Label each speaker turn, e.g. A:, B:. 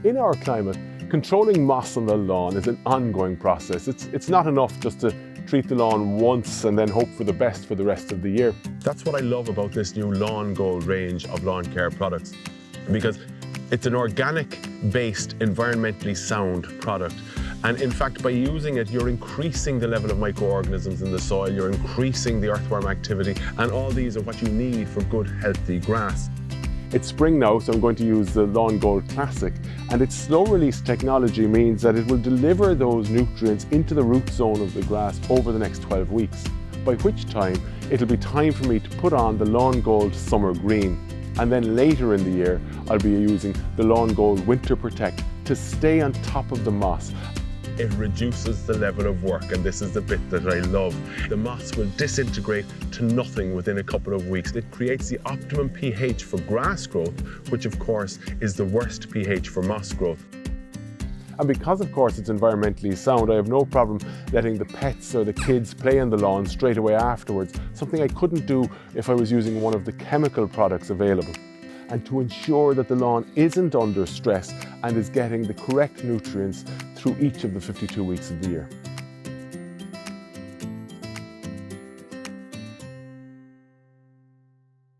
A: In our climate, controlling moss on the lawn is an ongoing process. It's not enough just to treat the lawn once and then hope for the best for the rest of the year. That's what I love about this new Lawn Gold range of lawn care products, because it's an organic-based, environmentally sound product. And in fact, by using it, you're increasing the level of microorganisms in the soil, you're increasing the earthworm activity, and all these are what you need for good, healthy grass. It's spring now, so I'm going to use the Lawn Gold Classic, and its slow release technology means that it will deliver those nutrients into the root zone of the grass over the next 12 weeks, by which time it'll be time for me to put on the Lawn Gold Summer Green. And then later in the year, I'll be using the Lawn Gold Winter Protect to stay on top of the moss. It reduces the level of work, and this is the bit that I love. The moss will disintegrate to nothing within a couple of weeks. It creates the optimum pH for grass growth, which of course is the worst pH for moss growth. And because of course it's environmentally sound, I have no problem letting the pets or the kids play on the lawn straight away afterwards, something I couldn't do if I was using one of the chemical products available. And to ensure that the lawn isn't under stress and is getting the correct nutrients through each of the 52 weeks of the year.